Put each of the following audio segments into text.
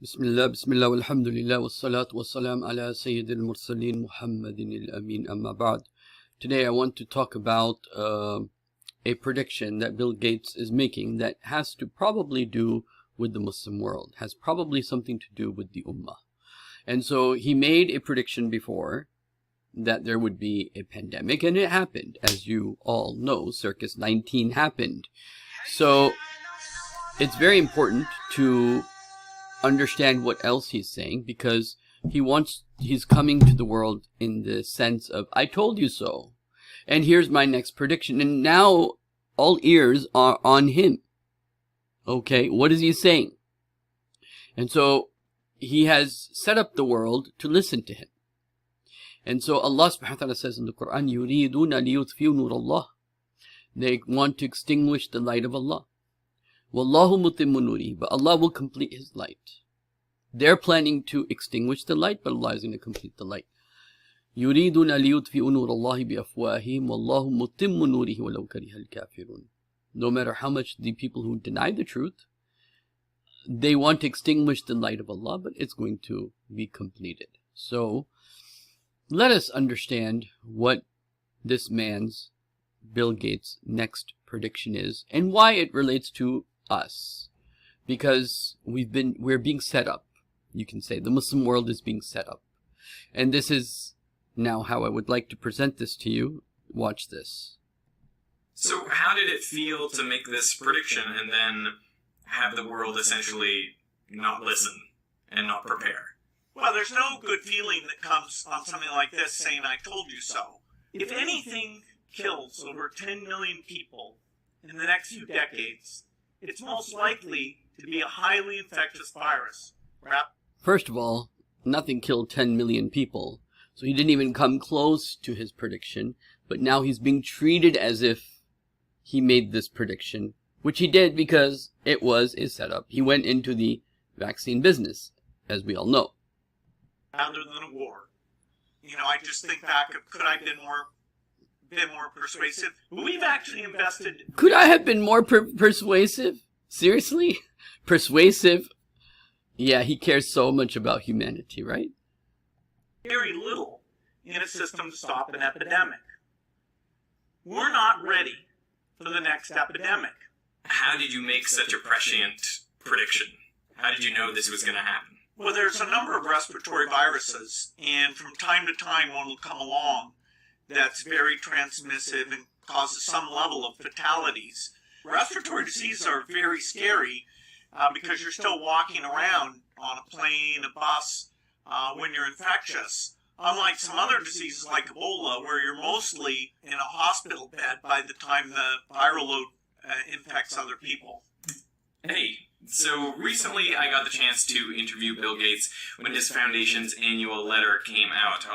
Bismillah, walhamdulillah, wassalatu wassalam ala Sayyidil Mursaleen Muhammadin al-Amin, amma ba'd. Today I want to talk about a prediction that Bill Gates is making that has to probably do with the Muslim world, has probably something to do with the Ummah. And so he made a prediction before that there would be a pandemic, and it happened. As you all know, Circus 19 happened. So it's very important to understand what else he's saying, because he's coming to the world in the sense of, I told you so, and here's my next prediction, and now all ears are on him. Okay, what is he saying? And so he has set up the world to listen to him. And so Allah subhanahu wa ta'ala says in the Quran, يُرِيدُونَ لِيُطْفِئُوا نُورَ اللَّهِ. They want to extinguish the light of Allah. Wallahu mutimmu nurihi, but Allah will complete His light. They're planning to extinguish the light, but Allah is going to complete the light. يُرِيدُونَ لِيُطْفِئُوا نُورَ اللَّهِ بِأَفْوَاهِهِمْ وَاللَّهُ مُتِمُّ نُورِهِ وَلَوْ كَرِهَ الْكَافِرُونَ. No matter how much the people who deny the truth, they want to extinguish the light of Allah, but it's going to be completed. So let us understand what this man's, Bill Gates' next prediction is and why it relates to us. Because we're being set up. You can say the Muslim world is being set up. And this is now how I would like to present this to you. Watch this. So how did it feel to make this prediction and then have the world essentially not listen and not prepare? Well, there's no good feeling that comes on something like this saying, I told you so. If anything kills over 10 million people in the next few decades, it's most likely to be a highly infectious virus. First of all, nothing killed 10 million people, so he didn't even come close to his prediction, but now he's being treated as if he made this prediction, which he did because it was a setup. He went into the vaccine business, as we all know. Rather than a war. I just think back of, could I have been more persuasive? We've actually invested... Could I have been more persuasive? Seriously? Persuasive? Yeah, he cares so much about humanity, right? Very little in a system to stop an epidemic. We're not ready for the next epidemic. How did you make such a prescient prediction? How did you know this was going to happen? Well, there's a number of respiratory viruses, and from time to time one will come along that's very transmissive and causes some level of fatalities. Respiratory diseases are very scary because you're still walking around on a plane, a bus, when you're infectious. Unlike some other diseases like Ebola, where you're mostly in a hospital bed by the time the viral load infects other people. Hey, so recently I got the chance to interview Bill Gates when his foundation's annual letter came out.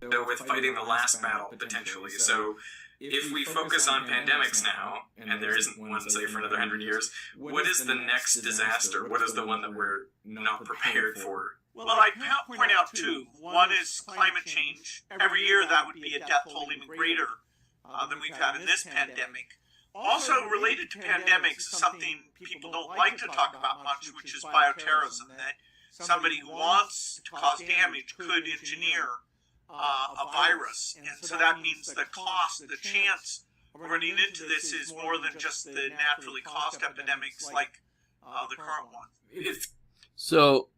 With fighting the last battle, potentially. So if we focus on pandemics now, and there isn't one, say, for another 100 years, what is the next disaster? What is the one that we're not prepared for? Well, I'd point out two. One is climate change. Every year that would be a death toll even greater than we've had in this pandemic. Also related to pandemics is something people don't like to talk about much, which is bioterrorism, that somebody who wants to cause damage could engineer a virus. And so that means the cost, the chance of running into this is more than just the naturally caused epidemics like the current one. So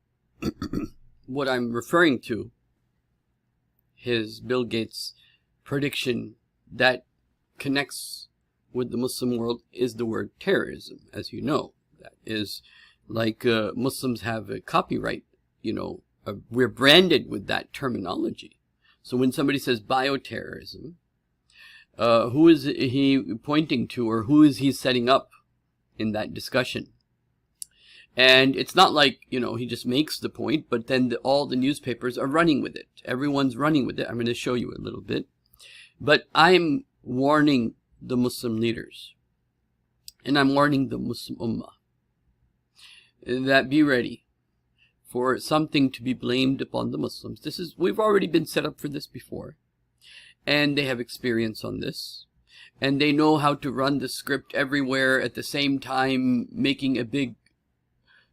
what I'm referring to, his Bill Gates prediction that connects with the Muslim world, is the word terrorism, as you know. That is like Muslims have a copyright, we're branded with that terminology. So when somebody says bioterrorism, who is he pointing to, or who is he setting up in that discussion? And it's not like, he just makes the point, but then all the newspapers are running with it. Everyone's running with it. I'm going to show you a little bit. But I'm warning the Muslim leaders, and I'm warning the Muslim Ummah, that be ready for something to be blamed upon the Muslims. We've already been set up for this before, and they have experience on this, and they know how to run the script everywhere at the same time, making a big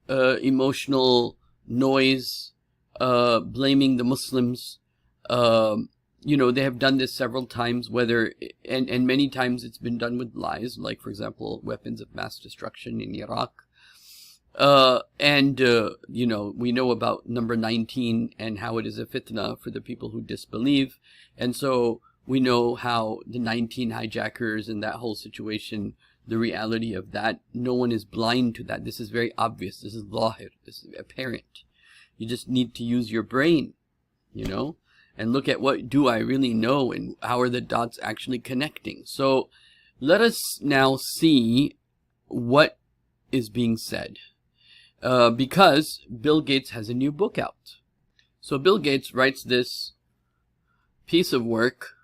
emotional noise, blaming the Muslims. They have done this several times, and many times it's been done with lies, like, for example, weapons of mass destruction in Iraq. We know about number 19 and how it is a fitna for the people who disbelieve. And so we know how the 19 hijackers and that whole situation, the reality of that, no one is blind to that. This is very obvious. This is zahir. This is apparent. You just need to use your brain, and look at what do I really know and how are the dots actually connecting. So let us now see what is being said. Because Bill Gates has a new book out. So Bill Gates writes this piece of work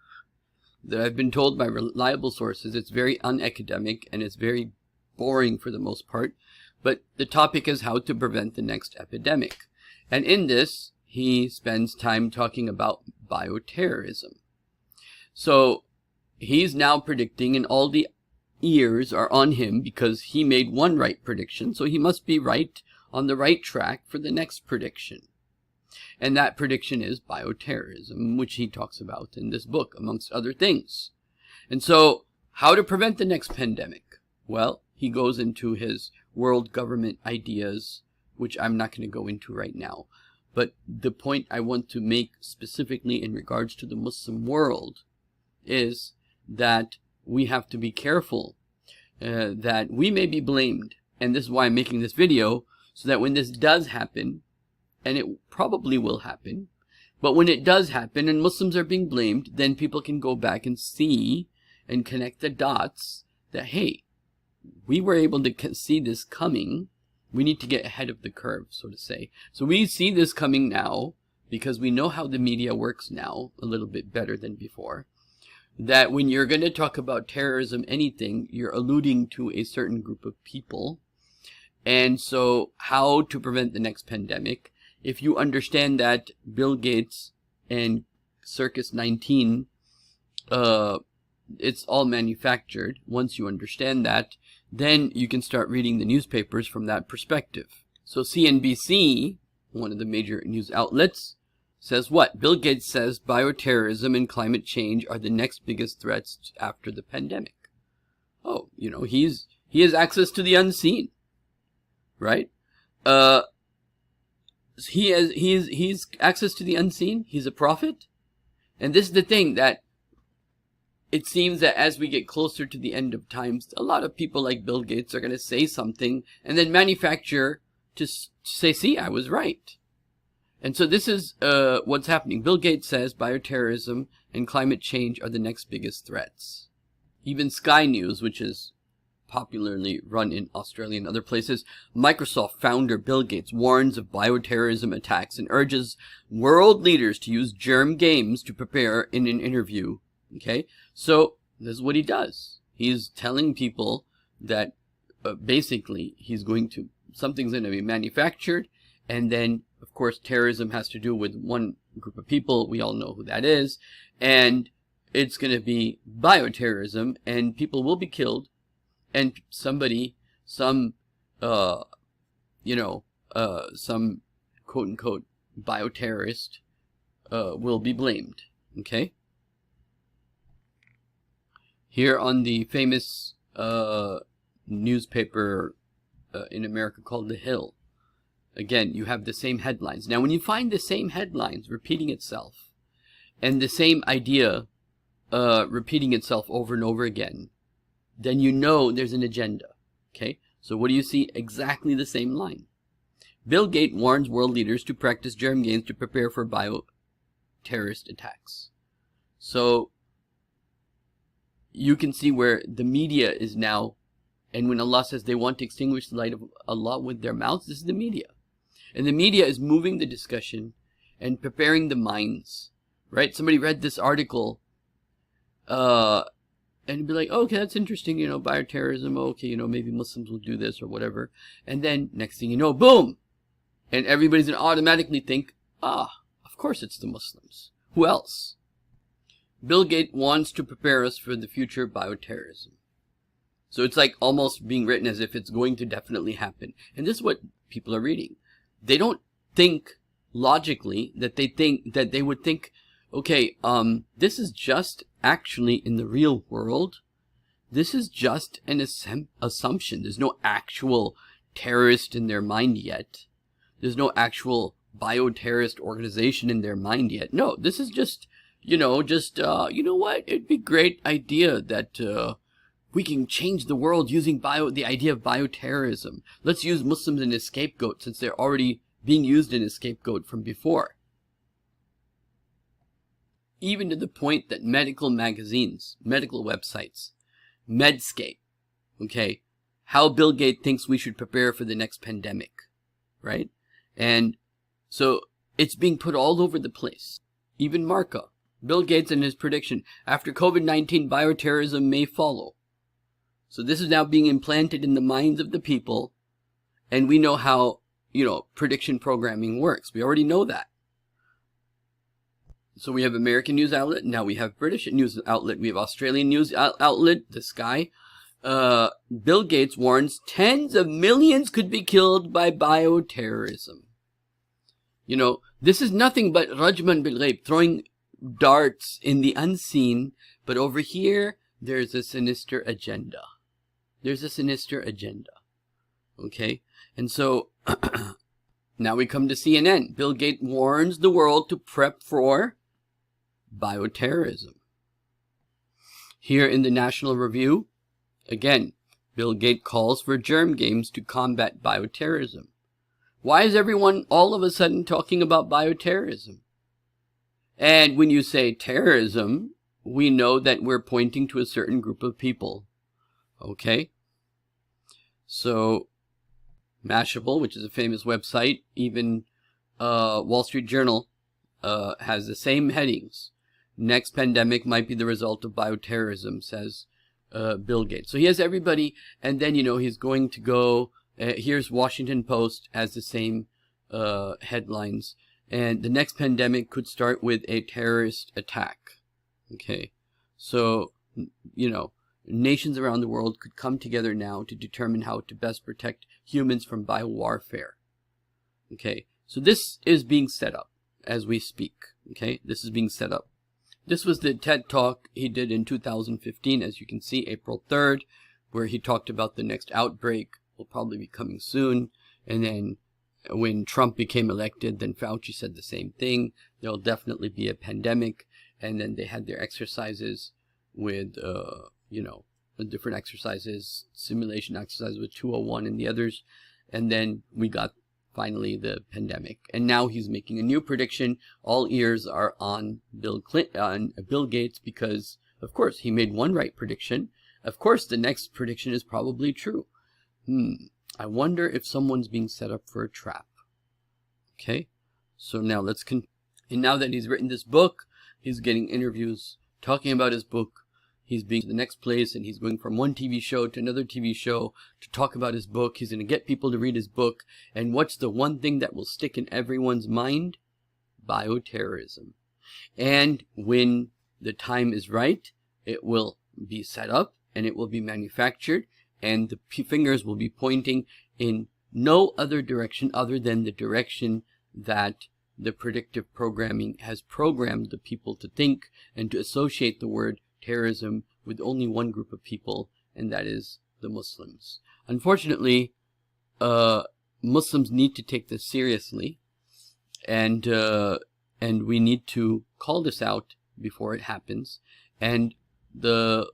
that I've been told by reliable sources. It's very unacademic and it's very boring for the most part. But the topic is how to prevent the next epidemic. And in this, he spends time talking about bioterrorism. So he's now predicting, and all the ears are on him because he made one right prediction, so he must be right on the right track for the next prediction. And that prediction is bioterrorism, which he talks about in this book, amongst other things. And so, how to prevent the next pandemic? Well, he goes into his world government ideas, which I'm not going to go into right now. But the point I want to make specifically in regards to the Muslim world is that we have to be careful that we may be blamed. And this is why I'm making this video, so that when this does happen, and it probably will happen, but when it does happen and Muslims are being blamed, then people can go back and see and connect the dots that, hey, we were able to see this coming. We need to get ahead of the curve, so to say. So we see this coming now because we know how the media works now a little bit better than before. That when you're going to talk about terrorism, anything, you're alluding to a certain group of people. And so how to prevent the next pandemic? If you understand that Bill Gates and Circus 19, it's all manufactured. Once you understand that, then you can start reading the newspapers from that perspective. So CNBC, one of the major news outlets, says what? Bill Gates says bioterrorism and climate change are the next biggest threats after the pandemic. Oh, he has access to the unseen, right? He's access to the unseen. He's a prophet. And this is the thing, that it seems that as we get closer to the end of times, a lot of people like Bill Gates are going to say something and then manufacture to say, see, I was right. And so this is what's happening. Bill Gates says bioterrorism and climate change are the next biggest threats. Even Sky News, which is popularly run in Australia and other places, Microsoft founder Bill Gates warns of bioterrorism attacks and urges world leaders to use germ games to prepare in an interview. Okay, so this is what he does. He's telling people that basically something's going to be manufactured, and then of course terrorism has to do with one group of people. We all know who that is, and it's going to be bioterrorism, and people will be killed, and some quote unquote bioterrorist will be blamed. Okay. Here on the famous newspaper in America called The Hill, again, you have the same headlines. Now, when you find the same headlines repeating itself, and the same idea repeating itself over and over again, then you know there's an agenda. Okay? So what do you see? Exactly the same line. Bill Gates warns world leaders to practice germ games to prepare for bioterrorist attacks. So you can see where the media is now, and when Allah says they want to extinguish the light of Allah with their mouths, this is the media. And the media is moving the discussion and preparing the minds, right? Somebody read this article, and be like, oh, okay, that's interesting, bioterrorism, okay, maybe Muslims will do this or whatever. And then next thing you know, boom! And everybody's going to automatically think, of course it's the Muslims. Who else? Bill Gates wants to prepare us for the future bioterrorism. So it's like almost being written as if it's going to definitely happen. And this is what people are reading. They don't think logically, that they would think, okay, this is just actually in the real world. This is just an assumption. There's no actual terrorist in their mind yet. There's no actual bioterrorist organization in their mind yet. No, this is just, you know what? It'd be a great idea that we can change the world using the idea of bioterrorism. Let's use Muslims as a scapegoat since they're already being used in a scapegoat from before. Even to the point that medical magazines, medical websites, Medscape, okay, how Bill Gates thinks we should prepare for the next pandemic, right? And so it's being put all over the place. Even Marco, Bill Gates and his prediction, after COVID-19, bioterrorism may follow. So this is now being implanted in the minds of the people, and we know how, prediction programming works. We already know that. So we have American news outlet, now we have British news outlet, we have Australian news outlet, The Sky. Bill Gates warns tens of millions could be killed by bioterrorism. This is nothing but Rajman bil Ghaib, throwing darts in the unseen, but over here, there's a sinister agenda. There's a sinister agenda. Okay? And so, now we come to CNN. Bill Gates warns the world to prep for bioterrorism. Here in the National Review, again, Bill Gates calls for germ games to combat bioterrorism. Why is everyone all of a sudden talking about bioterrorism? And when you say terrorism, we know that we're pointing to a certain group of people. Okay? So, Mashable, which is a famous website, even Wall Street Journal has the same headings. Next pandemic might be the result of bioterrorism, says Bill Gates. So he has everybody, and then, he's going to go, here's Washington Post has the same headlines, and the next pandemic could start with a terrorist attack. Okay, so, nations around the world could come together now to determine how to best protect humans from biowarfare. Okay, so this is being set up as we speak. Okay, this is being set up. This was the TED Talk he did in 2015, as you can see, April 3rd, where he talked about the next outbreak will probably be coming soon. And then when Trump became elected, then Fauci said the same thing. There'll definitely be a pandemic. And then they had their exercises with, different exercises, simulation exercises with 201 and the others. And then we got finally the pandemic. And now he's making a new prediction. All ears are on Bill Gates because, of course, he made one right prediction. Of course, the next prediction is probably true. I wonder if someone's being set up for a trap. Okay? So now let's and now that he's written this book, he's getting interviews talking about his book. He's being to the next place, and he's going from one TV show to another TV show to talk about his book. He's going to get people to read his book. And what's the one thing that will stick in everyone's mind? Bioterrorism. And when the time is right, it will be set up, and it will be manufactured, and the fingers will be pointing in no other direction other than the direction that the predictive programming has programmed the people to think and to associate the word terrorism with only one group of people, and that is the Muslims. Unfortunately, Muslims need to take this seriously, and we need to call this out before it happens, and the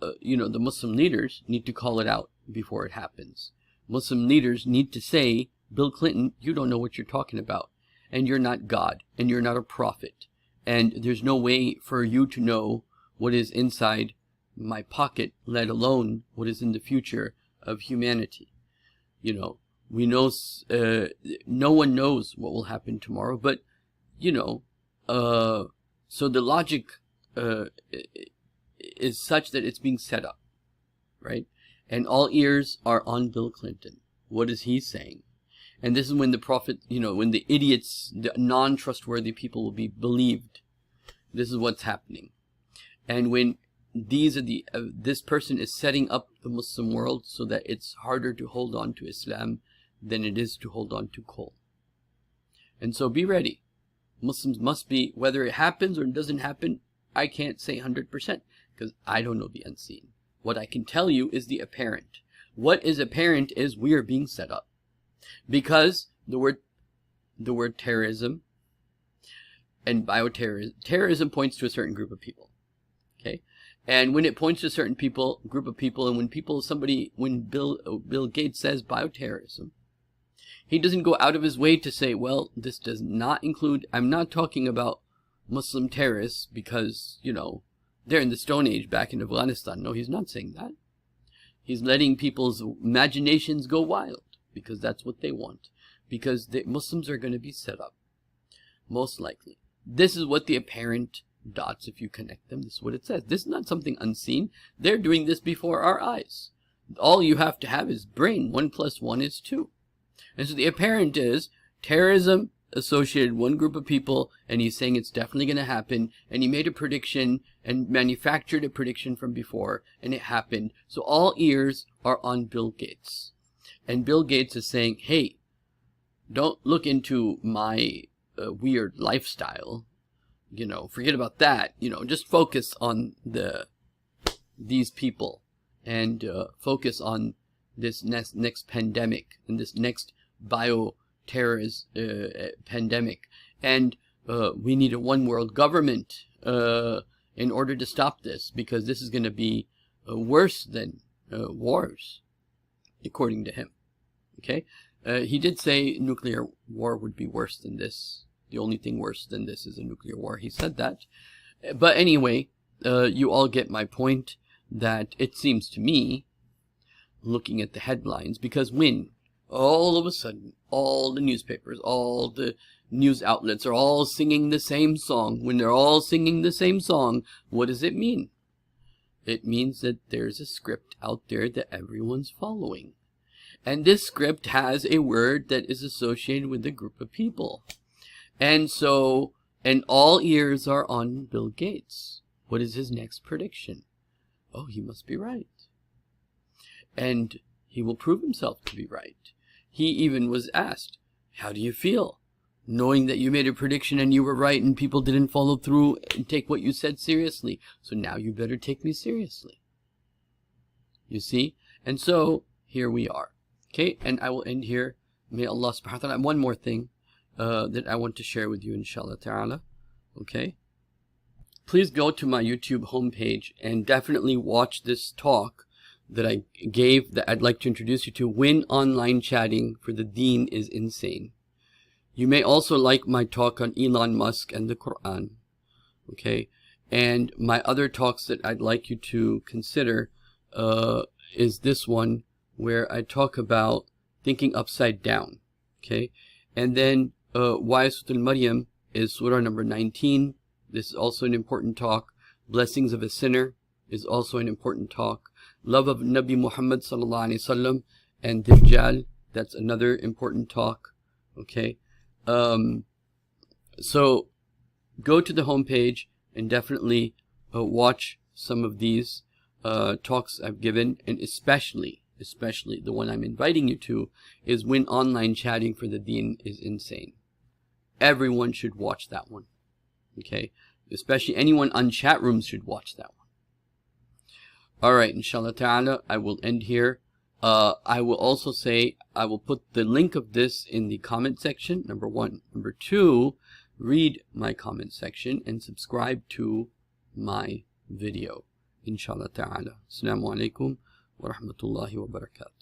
Muslim leaders need to call it out before it happens. Muslim leaders need to say, Bill Clinton, you don't know what you're talking about, and you're not God, and you're not a prophet, and there's no way for you to know what is inside my pocket, let alone what is in the future of humanity. We know no one knows what will happen tomorrow, but so the logic is such that it's being set up, right? And all ears are on Bill Clinton. What is he saying? And this is when the prophet, when the idiots, the non-trustworthy people will be believed. This is what's happening. And when this person is setting up the Muslim world so that it's harder to hold on to Islam than it is to hold on to coal. And so be ready. Muslims must be, whether it happens or it doesn't happen, I can't say 100% because I don't know the unseen. What I can tell you is the apparent. What is apparent is we are being set up. Because the word terrorism and bioterrorism, terrorism points to a certain group of people. Okay? And when it points to a certain group of people, and when Bill Gates says bioterrorism, he doesn't go out of his way to say, well, this does not include, I'm not talking about Muslim terrorists because, they're in the Stone Age back in Afghanistan. No, he's not saying that. He's letting people's imaginations go wild because that's what they want. Because the Muslims are going to be set up, most likely. This is what the apparent dots, if you connect them, this is what it says. This is not something unseen. They're doing this before our eyes. All you have to have is brain. 1 + 1 is 2. And so the apparent is terrorism associated one group of people, and he's saying it's definitely going to happen, and he made a prediction and manufactured a prediction from before, and it happened. So all ears are on Bill Gates. And Bill Gates is saying, hey, don't look into my weird lifestyle. Forget about that. Just focus on these people and focus on this next pandemic and this next bioterrorist pandemic. And we need a one world government in order to stop this, because this is going to be worse than wars, according to him. Okay? He did say nuclear war would be worse than this. The only thing worse than this is a nuclear war. He said that. But anyway, you all get my point, that it seems to me, looking at the headlines, because when all of a sudden all the newspapers, all the news outlets are all singing the same song, when they're all singing the same song, what does it mean? It means that there's a script out there that everyone's following. And this script has a word that is associated with a group of people. And so, and all ears are on Bill Gates. What is his next prediction? Oh, he must be right. And he will prove himself to be right. He even was asked, how do you feel? Knowing that you made a prediction and you were right and people didn't follow through and take what you said seriously. So now you better take me seriously. You see? And so, here we are. Okay, and I will end here. May Allah subhanahu wa ta'ala, one more thing that I want to share with you, inshallah ta'ala. Okay? Please go to my YouTube homepage and definitely watch this talk that I gave, that I'd like to introduce you to, when online chatting for the deen is insane. You may also like my talk on Elon Musk and the Quran. Okay? And my other talks that I'd like you to consider is this one, where I talk about thinking upside down. Okay? And then why Surah Al-Maryam is surah number 19. This is also an important talk. Blessings of a sinner is also an important talk. Love of Nabi Muhammad sallallahu alaihi wasallam and Dajjal, that's another important talk. Okay? So go to the homepage and definitely watch some of these talks I've given, and especially the one I'm inviting you to is when online chatting for the deen is insane. Everyone should watch that one. Okay? Especially anyone on chat rooms should watch that one. Alright, inshallah ta'ala, I will end here. I will also say, I will put the link of this in the comment section, number 1. Number 2, read my comment section and subscribe to my video, inshallah ta'ala. Assalamu alaikum wa rahmatullahi wa barakatuh.